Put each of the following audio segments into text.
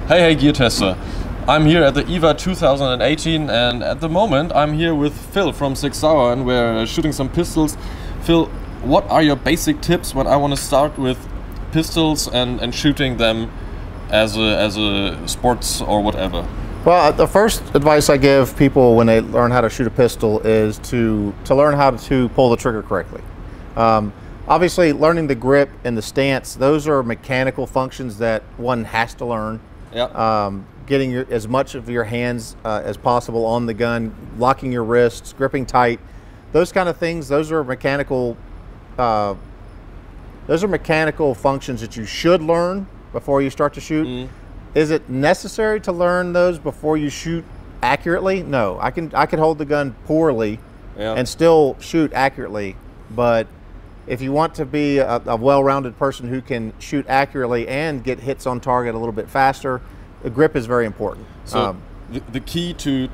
Hey GearTester. I'm here at the IWA 2018 and at the moment I'm here with Phil from Sig Sauer and we're shooting some pistols. Phil, what are your basic tips when I want to start with pistols and shooting them as a sports or whatever? Well, the first advice I give people when they learn how to shoot a pistol is to learn how to pull the trigger correctly. Obviously, learning the grip and the stance, those are mechanical functions that one has to learn. Yeah. Getting as much of your hands as possible on the gun, locking your wrists, gripping tight, those kind of things. Those are mechanical. Those are mechanical functions that you should learn before you start to shoot. Mm. Is it necessary to learn those before you shoot accurately? No, I can hold the gun poorly and still shoot accurately. But if you want to be a well-rounded person who can shoot accurately and get hits on target a little bit faster, the grip is very important. So the key to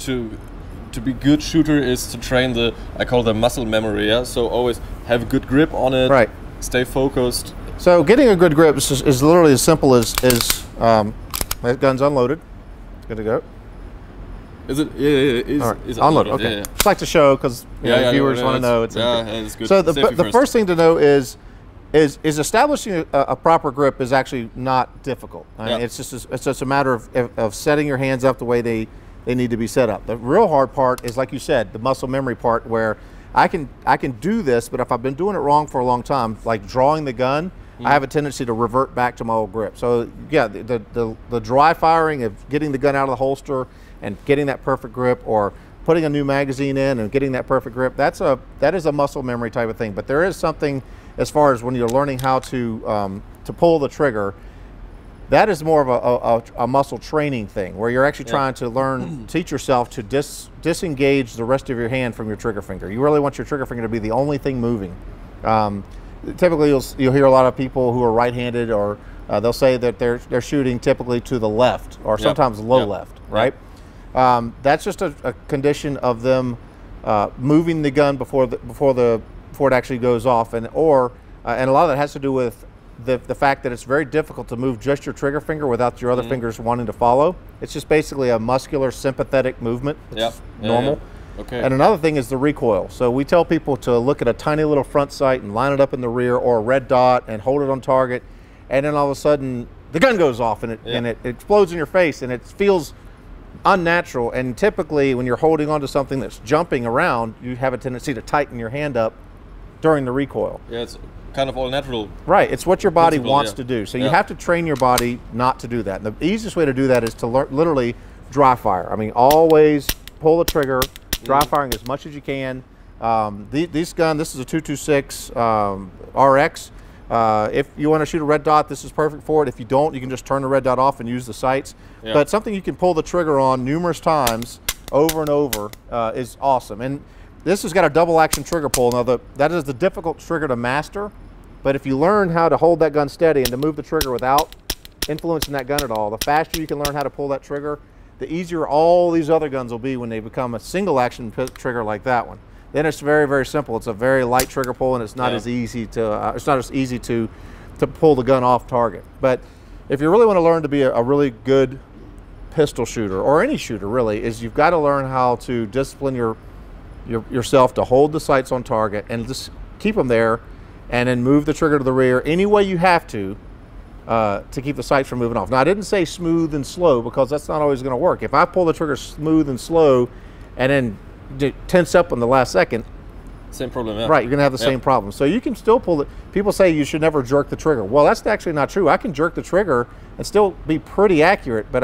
be good shooter is to train the, I call it muscle memory. Yeah. So always have a good grip on it. Right. Stay focused. So getting a good grip is literally as simple as that gun's unloaded. It's good to go. Is it? Yeah, is right. Unloaded. Okay. Yeah. Just like to show because viewers want to know it's. It's good. So the first thing to know is establishing a proper grip is actually not difficult. I mean, it's just a matter of setting your hands up the way they need to be set up. The real hard part is, like you said, the muscle memory part, where I can do this, but if I've been doing it wrong for a long time, like drawing the gun, I have a tendency to revert back to my old grip. So yeah, the dry firing of getting the gun out of the holster and getting that perfect grip, or putting a new magazine in and getting that perfect grip, that is a muscle memory type of thing. But there is something as far as when you're learning how to pull the trigger, that is more of a muscle training thing, where you're actually trying to teach yourself to disengage the rest of your hand from your trigger finger. You really want your trigger finger to be the only thing moving. Typically, you'll hear a lot of people who are right-handed, or they'll say that they're shooting typically to the left, or sometimes low left, right? That's just a condition of them moving the gun before it actually goes off, and a lot of that has to do with the fact that it's very difficult to move just your trigger finger without your other fingers wanting to follow. It's just basically a muscular sympathetic movement. It's normal. Okay. And another thing is the recoil. So we tell people to look at a tiny little front sight and line it up in the rear, or a red dot, and hold it on target, and then all of a sudden the gun goes off and it explodes in your face, and it feels unnatural. And typically when you're holding onto something that's jumping around, you have a tendency to tighten your hand up during the recoil. Yeah, it's kind of all natural. Right, it's what your body wants to do. So you have to train your body not to do that. And the easiest way to do that is to literally dry fire. I mean, always pull the trigger, dry firing as much as you can. This is a 226 RX. If you want to shoot a red dot, this is perfect for it. If you don't, you can just turn the red dot off and use the sights. But something you can pull the trigger on numerous times over and over is awesome. And this has got a double action trigger pull. Now that is the difficult trigger to master, but if you learn how to hold that gun steady and to move the trigger without influencing that gun at all, the faster you can learn how to pull that trigger, the easier all these other guns will be when they become a single action trigger like that one. Then it's very, very simple. It's a very light trigger pull, and it's not as easy to pull the gun off target. But if you really want to learn to be a really good pistol shooter, or any shooter really, is you've got to learn how to discipline yourself to hold the sights on target and just keep them there, and then move the trigger to the rear any way you have to keep the sights from moving off. Now, I didn't say smooth and slow, because that's not always going to work. If I pull the trigger smooth and slow and then tense up on the last second, same problem. Right, you're going to have the same problem. So you can still pull it. People say you should never jerk the trigger. Well, that's actually not true. I can jerk the trigger and still be pretty accurate, but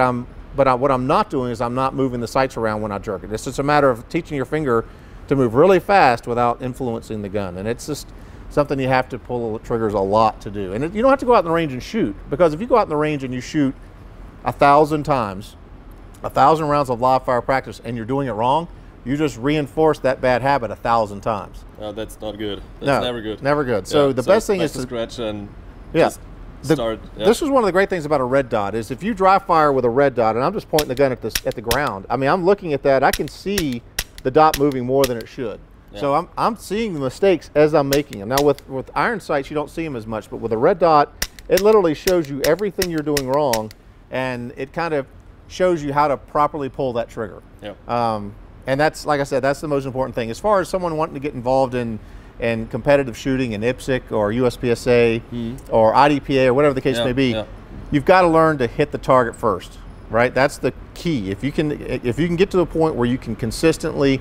what I'm not doing is I'm not moving the sights around when I jerk it. It's just a matter of teaching your finger to move really fast without influencing the gun, and it's just something you have to pull the triggers a lot to do. And you don't have to go out in the range and shoot, because if you go out in the range and you shoot 1,000 times, 1,000 rounds of live fire practice, and you're doing it wrong, you just reinforce that bad habit 1,000 times. That's not good. That's never good. Never good. So the best thing is to scratch and just start. This is one of the great things about a red dot, is if you dry fire with a red dot, and I'm just pointing the gun at the ground. I mean, I'm looking at that. I can see the dot moving more than it should. So I'm seeing the mistakes as I'm making them. Now with iron sights, you don't see them as much, but with a red dot, it literally shows you everything you're doing wrong, and it kind of shows you how to properly pull that trigger. Yeah. And that's, like I said, that's the most important thing. As far as someone wanting to get involved in competitive shooting in IPSC or USPSA or IDPA or whatever the case may be, you've got to learn to hit the target first, right? That's the key. If you can get to the point where you can consistently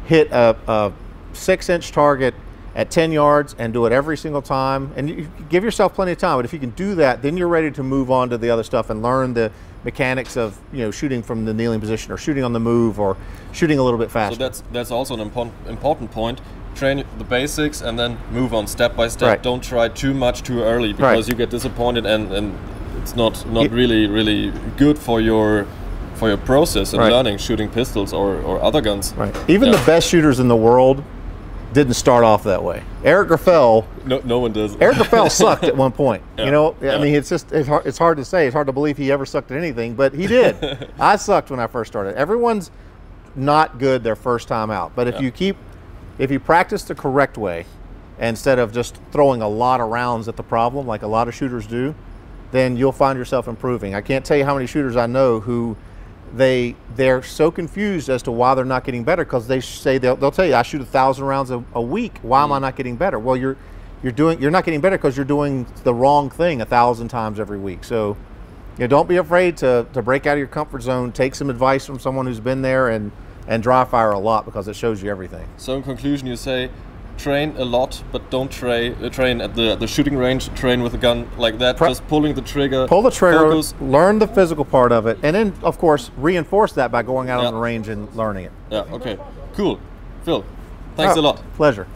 hit a 6-inch target at 10 yards and do it every single time, and you give yourself plenty of time, but if you can do that, then you're ready to move on to the other stuff and learn the mechanics of, you know, shooting from the kneeling position or shooting on the move or shooting a little bit faster. So that's also an important point. Train the basics and then move on step by step. Right. Don't try too much too early, because you get disappointed and it's not really good for your process in learning shooting pistols or other guns. Right. Even the best shooters in the world didn't start off that way. Eric Graffel. No one does. Eric Graffel sucked at one point. You know, I mean, it's hard to say. It's hard to believe he ever sucked at anything, but he did. I sucked when I first started. Everyone's not good their first time out, but if you practice the correct way, instead of just throwing a lot of rounds at the problem like a lot of shooters do, then you'll find yourself improving. I can't tell you how many shooters I know who they're so confused as to why they're not getting better, because they say they'll tell you, I shoot 1,000 rounds a week. Why am I not getting better? Well, you're not getting better because you're doing the wrong thing 1,000 times every week. So, you know, don't be afraid to break out of your comfort zone. Take some advice from someone who's been there and dry fire a lot, because it shows you everything. So in conclusion, you say train a lot, but don't train at the shooting range. Train with a gun like that, just pulling the trigger. Pull the trigger, focus. Learn the physical part of it, and then, of course, reinforce that by going out on the range and learning it. Yeah, okay. Cool. Phil, thanks a lot. Pleasure.